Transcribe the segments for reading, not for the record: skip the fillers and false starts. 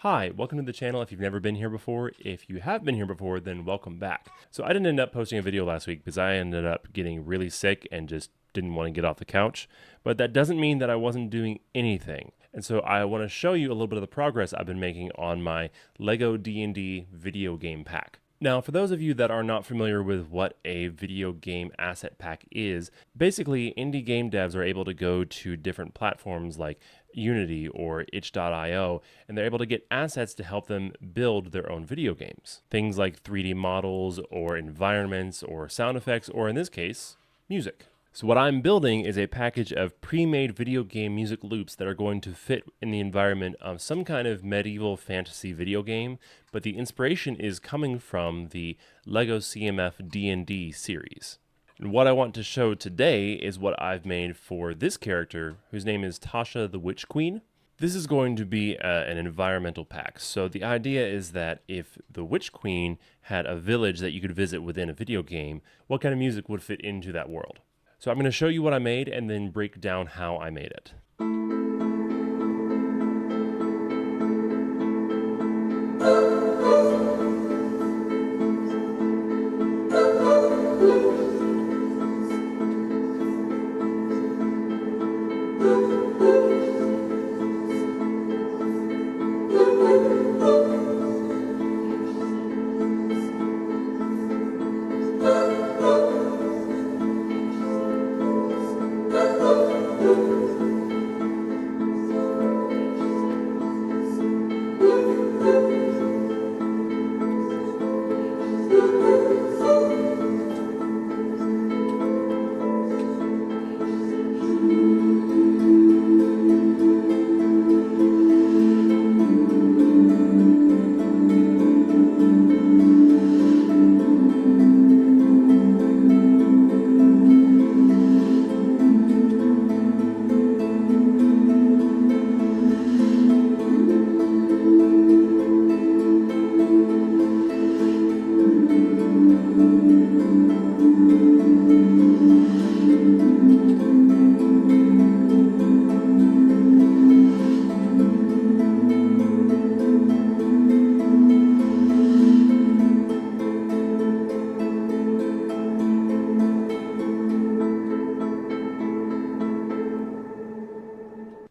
Hi, welcome to the channel if you've never been here before. If you have been here before, then welcome back. So I didn't end up posting a video last week because I ended up getting really sick and just didn't want to get off the couch. But that doesn't mean that I wasn't doing anything. And so I want to show you a little bit of the progress I've been making on my Lego D&D video game pack. Now, for those of you that are not familiar with what a video game asset pack is, basically indie game devs are able to go to different platforms like Unity or itch.io, and they're able to get assets to help them build their own video games. Things like 3D models or environments or sound effects, or in this case, music. So what I'm building is a package of pre-made video game music loops that are going to fit in the environment of some kind of medieval fantasy video game, but the inspiration is coming from the Lego CMF D&D series. And what I want to show today is what I've made for this character, whose name is Tasha the Witch Queen. This is going to be an environmental pack. So the idea is that if the Witch Queen had a village that you could visit within a video game, what kind of music would fit into that world? So I'm going to show you what I made and then break down how I made it.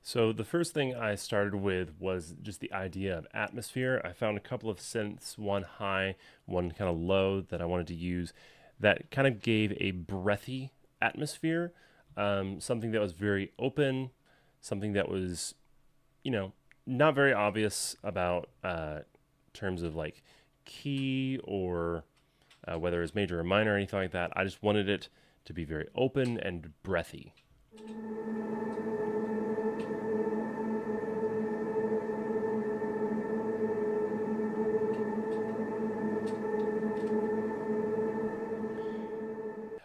So the first thing I started with was just the idea of atmosphere. I found a couple of synths, one high, one kind of low, that I wanted to use that kind of gave a breathy atmosphere, something that was very open, something that was, not very obvious about terms of like key or whether it's major or minor or anything like that. I just wanted it to be very open and breathy.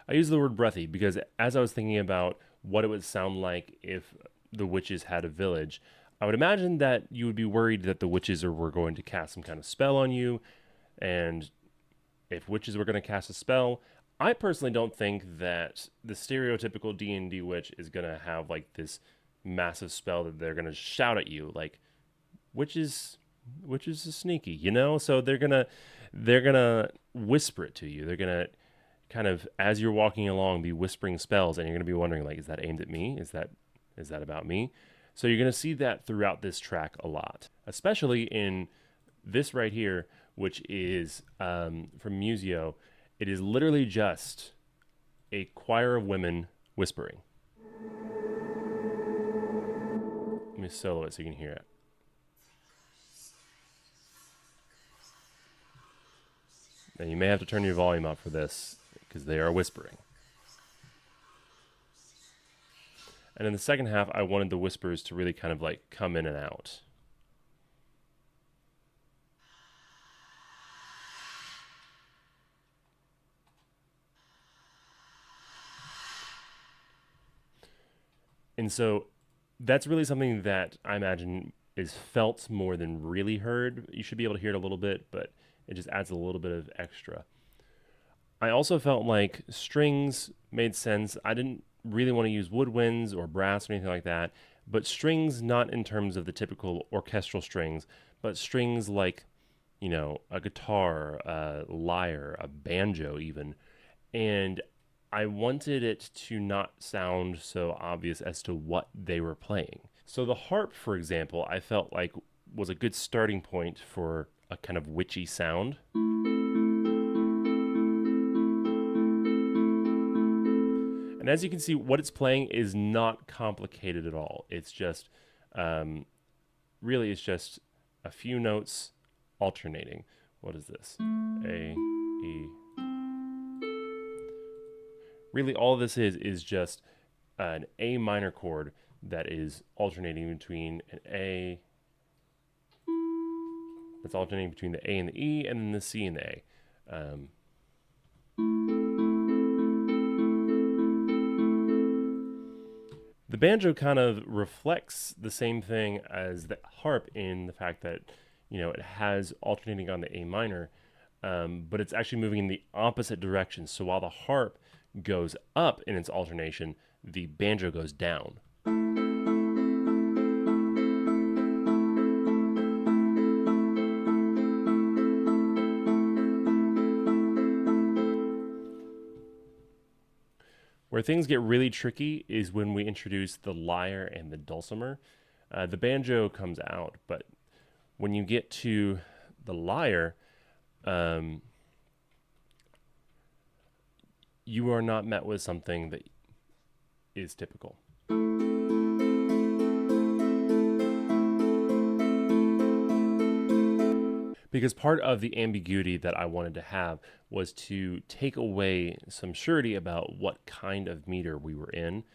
I use the word breathy because as I was thinking about what it would sound like if the witches had a village, I would imagine that you would be worried that the witches were going to cast some kind of spell on you. And if witches were going to cast a spell, I personally don't think that the stereotypical D&D witch is going to have like this massive spell that they're going to shout at you. Like, witches are sneaky, So they're going to whisper it to you. They're going to kind of, as you're walking along, be whispering spells, and you're going to be wondering, like, is that aimed at me? Is that about me? So you're going to see that throughout this track a lot, especially in this right here, which is from Museo. It is literally just a choir of women whispering. Let me solo it so you can hear it. Now you may have to turn your volume up for this, because they are whispering. And in the second half, I wanted the whispers to really kind of like come in and out. And so that's really something that I imagine is felt more than really heard. You should be able to hear it a little bit, but it just adds a little bit of extra. I also felt like strings made sense. I didn't really want to use woodwinds or brass or anything like that, but strings not in terms of the typical orchestral strings, but strings like, you know, a guitar, a lyre, a banjo even. And I wanted it to not sound so obvious as to what they were playing. So the harp, for example, I felt like was a good starting point for a kind of witchy sound. And as you can see, what it's playing is not complicated at all. It's just, really, it's just a few notes alternating. What is this? A, E. Really, all this is just an A minor chord that is alternating between an A. That's alternating between the A and the E, and then the C and the A. The banjo kind of reflects the same thing as the harp in the fact that, you know, it has alternating on the A minor, but it's actually moving in the opposite direction. So while the harp goes up in its alternation, the banjo goes down. Where things get really tricky is when we introduce the lyre and the dulcimer. The banjo comes out, but when you get to the lyre, you are not met with something that is typical. Because part of the ambiguity that I wanted to have was to take away some surety about what kind of meter we were in.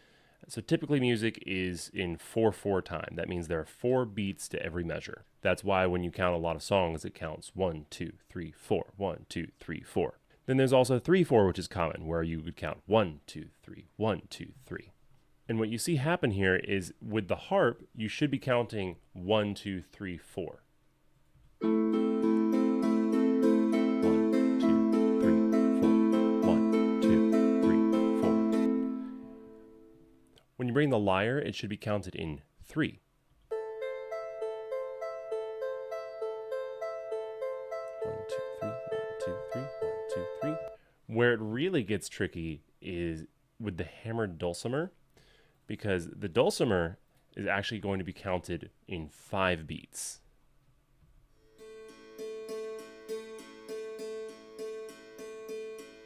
So typically music is in 4/4 time. That means there are 4 beats to every measure. That's why when you count a lot of songs, it counts 1, 2, 3, 4, 1, 2, 3, 4. Then there's also 3/4, which is common, where you would count 1, 2, 3, 1, 2, 3. And what you see happen here is with the harp, you should be counting 1, 2, 3, 4. When you bring the lyre, it should be counted in 3. 1, 2, 3, 1, 2, 3, 1, 2, 3. Where it really gets tricky is with the hammered dulcimer, because the dulcimer is actually going to be counted in 5 beats.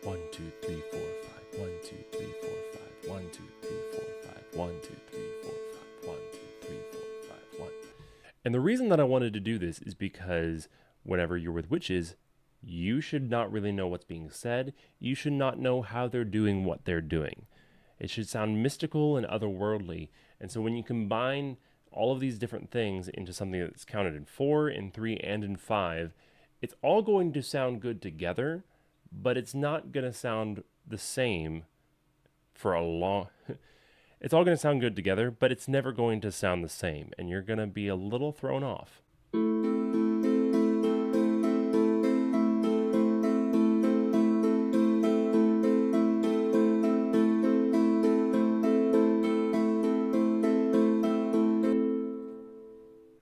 One, two, three, 4, 5. 1, 2, 3, 4, 5. 1, 2, 3, 4, 5. 1, 2, 3, 4, 5. 1, 2, 3, 4, 5. 1. And the reason that I wanted to do this is because whenever you're with witches, you should not really know what's being said. You should not know how they're doing what they're doing. It should sound mystical and otherworldly. And so when you combine all of these different things into something that's counted in 4, in 3, and in 5, it's all going to sound good together, but it's not going to sound the same for a long... It's all going to sound good together, but it's never going to sound the same, and you're going to be a little thrown off.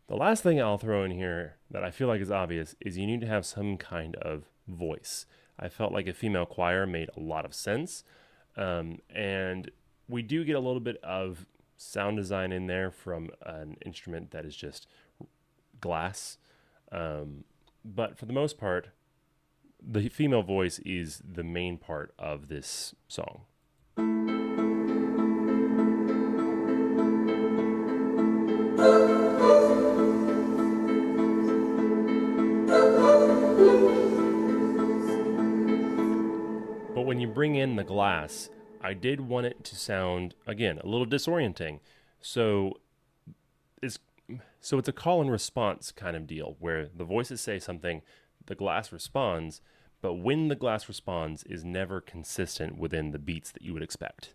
The last thing I'll throw in here that I feel like is obvious is you need to have some kind of voice. I felt like a female choir made a lot of sense, and we do get a little bit of sound design in there from an instrument that is just glass, but for the most part, the female voice is the main part of this song. But when you bring in the glass, I did want it to sound, again, a little disorienting. So it's a call and response kind of deal where the voices say something, the glass responds, but when the glass responds is never consistent within the beats that you would expect.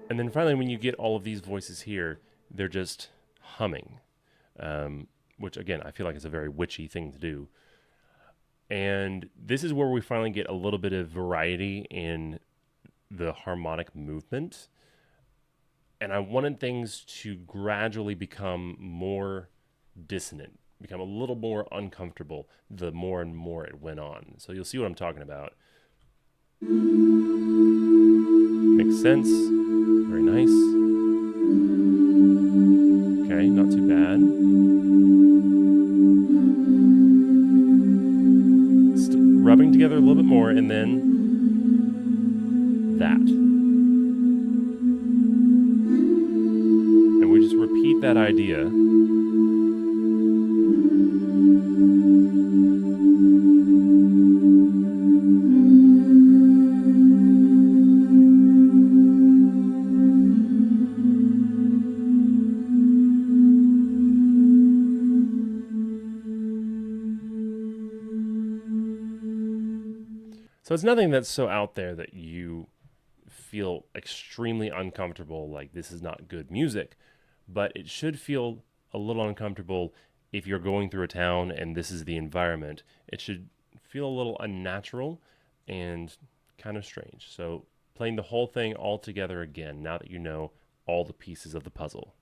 And then finally, when you get all of these voices here, they're just humming, which again, I feel like is a very witchy thing to do. And this is where we finally get a little bit of variety in the harmonic movement. And I wanted things to gradually become more dissonant, become a little more uncomfortable the more and more it went on. So you'll see what I'm talking about. Makes sense. Very nice. Okay, not too bad. Rubbing together a little bit more, and then that. And we just repeat that idea. So it's nothing that's so out there that you feel extremely uncomfortable, like this is not good music, but it should feel a little uncomfortable if you're going through a town and this is the environment. It should feel a little unnatural and kind of strange. So playing the whole thing all together again, now that you know all the pieces of the puzzle.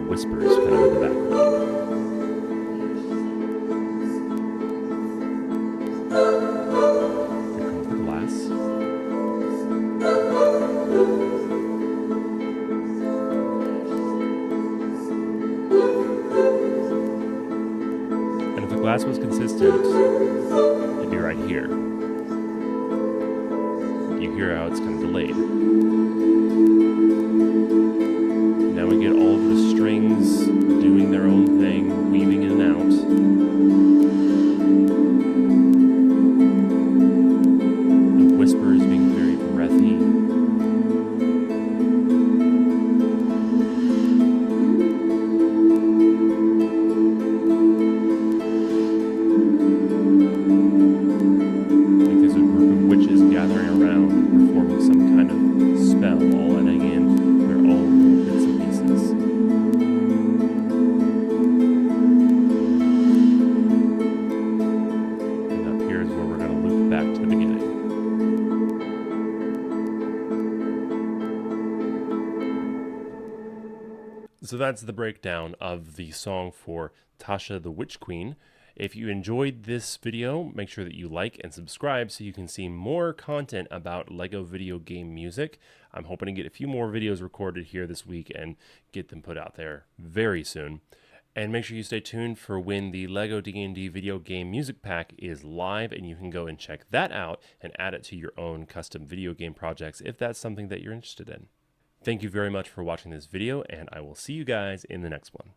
Whispers kind of in the background. Here comes the glass. And if the glass was consistent, it'd be right here. You hear how it's kind of delayed. Now we get all of the strings doing their own thing, weaving in and out. The whispers being very breathy. Like there's a group of witches gathering around, performing some kind of spell, all adding in their own little bits and pieces. And up here is where we're going to loop back to the beginning. So that's the breakdown of the song for Tasha the Witch Queen. If you enjoyed this video, make sure that you like and subscribe so you can see more content about Lego video game music. I'm hoping to get a few more videos recorded here this week and get them put out there very soon. And make sure you stay tuned for when the Lego D&D video game music pack is live, and you can go and check that out and add it to your own custom video game projects if that's something that you're interested in. Thank you very much for watching this video, and I will see you guys in the next one.